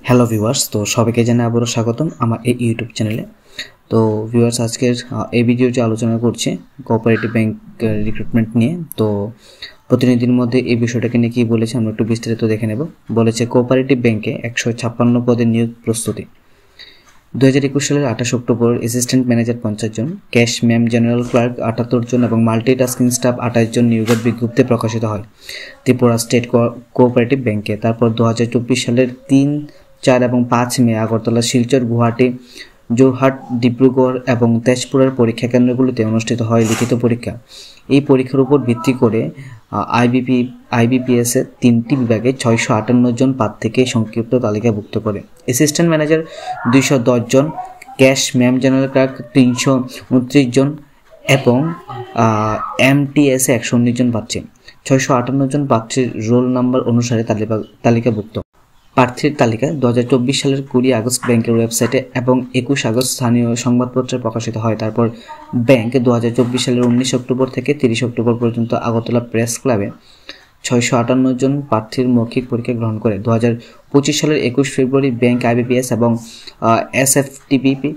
Hello viewers, তো সবাইকে জানাই আবারও স্বাগতম আমার এই ইউটিউব চ্যানেলে। তো ভিউয়ার্স, আজকের এই ভিডিওতে আলোচনা করছি কোঅপারেটিভ ব্যাংক রিক্রুটমেন্ট নিয়ে। তো প্রতিনিধির মধ্যে এই বিষয়টাকে নিয়ে কী বলেছে আমরা একটু বিস্তারিত দেখে নেব। বলেছে কোঅপারেটিভ ব্যাংকে 156 পদে নিয়োগ প্রস্তুতি। 2021 সালের 28 অক্টোবর অ্যাসিস্ট্যান্ট ম্যানেজার 50 জন, ক্যাশ ম্যাম জেনারেল ক্লার্ক 78 জন এবং মাল্টিটাস্কিং স্টাফ 28 জন নিয়োগের বিজ্ঞপ্তি প্রকাশিত হয় ত্রিপুরা স্টেট কোঅপারেটিভ ব্যাংকে। তারপর 2024 সালের 3, 4 এবং 5 মে আগরতলা, শিলচর, গুয়াহাটি, যোরহাট, ডিব্রুগড় এবং তেজপুরের পরীক্ষা কেন্দ্রগুলিতে অনুষ্ঠিত হয় লিখিত পরীক্ষা। এই পরীক্ষার উপর ভিত্তি করে আইবিপিএস এর 3টি বিভাগে 658 জন প্রার্থীকে সংক্ষিপ্ত তালিকাভুক্ত করে। অ্যাসিস্ট্যান্ট ম্যানেজার 210 জন, ক্যাশ ম্যাম জেনারেল ক্লার্ক 329 জন এবং এমটিএস 119 জন প্রার্থী। 658 জন প্রার্থীর রোল নাম্বার অনুসারে তালিকাভুক্ত। প্রার্থীর তালিকা 2024 সালের 20 আগস্ট ব্যাংকের ওয়েবসাইটে এবং 21 আগস্ট স্থানীয় সংবাদপত্রে প্রকাশিত হয়। তারপর ব্যাংক 2024 সালের 19 অক্টোবর থেকে 30 অক্টোবর পর্যন্ত আগরতলা প্রেস ক্লাবে 658 জন প্রার্থীর মৌখিক পরীক্ষা গ্রহণ করে। 2025 সালের 21 ফেব্রুয়ারি ব্যাংক আইবিপিএস এবং এসএফটিপিপি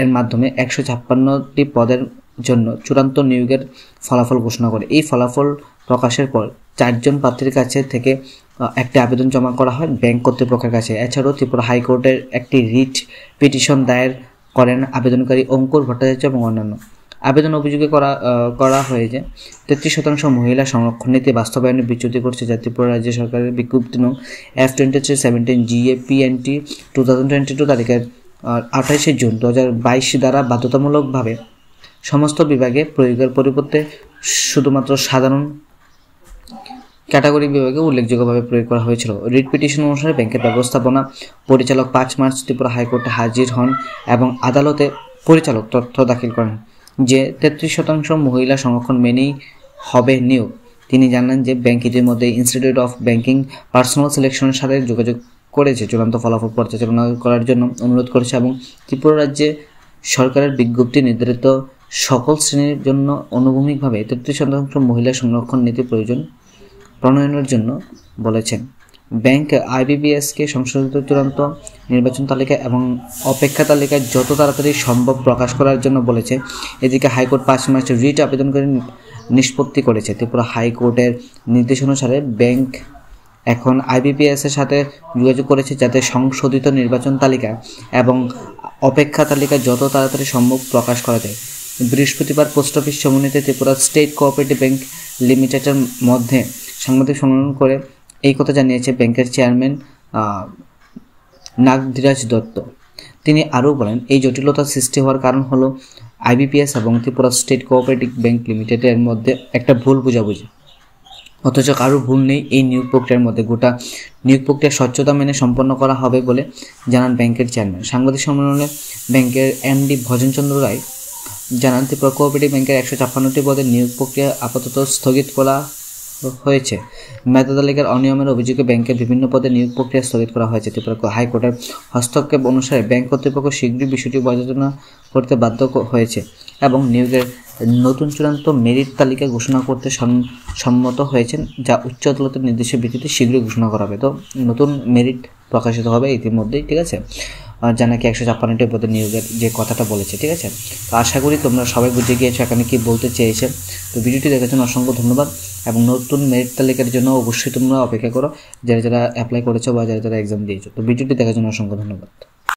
এর মাধ্যমে 156টি পদের জন্য চূড়ান্ত নিয়োগের ফলাফল ঘোষণা করে। এই ফলাফল প্রকাশের পর 4 জন প্রার্থীর কাছে থেকে একটি আবেদন জমা করা হয় ব্যাংক কর্তৃপক্ষের কাছে। এছাড়াও ত্রিপুরা হাইকোর্টের একটি রিট পিটিশন দায়ের করেন আবেদনকারী অঙ্কুর ভট্টাচার্য এবং অন্যান্য। আবেদন অভিযোগে করা হয় যে 33% মহিলা সংরক্ষণ নীতি বাস্তবায়নে বিচ্যুতি করছে যা ত্রিপুরা রাজ্য সরকারের বিজ্ঞপ্তি নং F2317 GAPNT 2022 তারিখের 28 জুন 2022 দ্বারা বাধ্যতামূলকভাবে সমস্ত বিভাগে প্রয়োগের পরিবর্তে শুধুমাত্র সাধারণ ক্যাটাগরি বিভাগে উল্লেখযোগ্যভাবে প্রয়োগ করা হয়েছিল। রিট পিটিশন অনুসারে ব্যাংকের ব্যবস্থাপনা পরিচালক 5 মার্চ ত্রিপুরা হাইকোর্টে হাজির হন এবং আদালতে পরিচালক তথ্য দাখিল করেন যে 33% মহিলা সংরক্ষণ মেনেই হবে নিয়োগ। তিনি জানান যে ব্যাংক ইতিমধ্যে ইনস্টিটিউট অফ ব্যাংকিং পার্সোনাল সিলেকশনের সাথে যোগাযোগ করেছে, চূড়ান্ত ফলাফল পর্যালোচনা করার জন্য অনুরোধ করেছে এবং ত্রিপুরা রাজ্যে সরকারের বিজ্ঞপ্তি নির্ধারিত সকল শ্রেণীর জন্য আনুভূমিকভাবে 33% মহিলা সংরক্ষণ নীতি প্রণয়নের জন্য বলেছেন। ব্যাংক আইবিপিএসকে সংশোধিত চূড়ান্ত নির্বাচন তালিকা এবং অপেক্ষা তালিকা যত তাড়াতাড়ি সম্ভব প্রকাশ করার জন্য বলেছে। এদিকে হাইকোর্ট 5 মার্চ রিট আবেদন করে নিষ্পত্তি করেছে। ত্রিপুরা হাইকোর্টের নির্দেশ অনুসারে ব্যাংক এখন আইবিপিএস এর সাথে যোগাযোগ করেছে যাতে সংশোধিত নির্বাচন তালিকা এবং অপেক্ষা তালিকা যত তাড়াতাড়ি সম্ভব প্রকাশ করা যায়। বৃহস্পতিবার পোস্ট অফিস সমন্বিত ত্রিপুরা স্টেট কোঅপারেটিভ ব্যাংক লিমিটেডের মধ্যে সাংবাদিক সম্মেলন করে এই কথা জানিয়েছে ব্যাংকের চেয়ারম্যান নাগধীরাজ দত্ত। তিনি আরও বলেন, এই জটিলতা সৃষ্টি হওয়ার কারণ হলো আইবিপিএস এবং ত্রিপুরা স্টেট কোঅপারেটিভ ব্যাংক লিমিটেডের মধ্যে একটা ভুল বোঝাবুঝি। অথচ কারো ভুল নেই এই নিয়োগ প্রক্রিয়ার মধ্যে। গোটা নিয়োগ প্রক্রিয়া স্বচ্ছতা মেনে সম্পন্ন করা হবে বলে জানান ব্যাংকের চেয়ারম্যান। সাংবাদিক সম্মেলনে ব্যাংকের এমডি ভজনচন্দ্র রায় জানান, ত্রিপুরা কোঅপারেটিভ ব্যাংকের 156টি পদের নিয়োগ প্রক্রিয়া আপাতত স্থগিত করা হয়েছে। মেধা তালিকার অনিয়মের অভিযোগে ব্যাংকের বিভিন্ন পদে নিয়োগ প্রক্রিয়া স্থগিত করা হয়েছে। ত্রিপুরা হাইকোর্টের হস্তক্ষেপ অনুসারে ব্যাংক কর্তৃপক্ষ শীঘ্রই বিষয়টি পর্যালোচনা করতে বাধ্য হয়েছে এবং নিয়োগের নতুন চূড়ান্ত মেরিট তালিকা ঘোষণা করতে সম্মত হয়েছেন, যা উচ্চ আদালতের নির্দেশের ভিত্তিতে শীঘ্রই ঘোষণা করা হবে। তো নতুন মেরিট প্রকাশিত হবে ইতিমধ্যেই, ঠিক আছে, যা নাকি 156টি পদে নিয়োগের যে কথাটা বলেছে, ঠিক আছে। তো আশা করি তোমরা সবাই বুঝে গিয়েছো এখানে কি বলতে চেয়েছে। তো ভিডিওটি দেখার জন্য অসংখ্য ধন্যবাদ এবং নতুন মেরিট তালিকার জন্য অবশ্যই তোমরা অপেক্ষা করো যারা যারা অ্যাপ্লাই করেছো বা যারা যারা এক্সাম দিয়েছো। তো ভিডিওটি দেখার জন্য অসংখ্য ধন্যবাদ।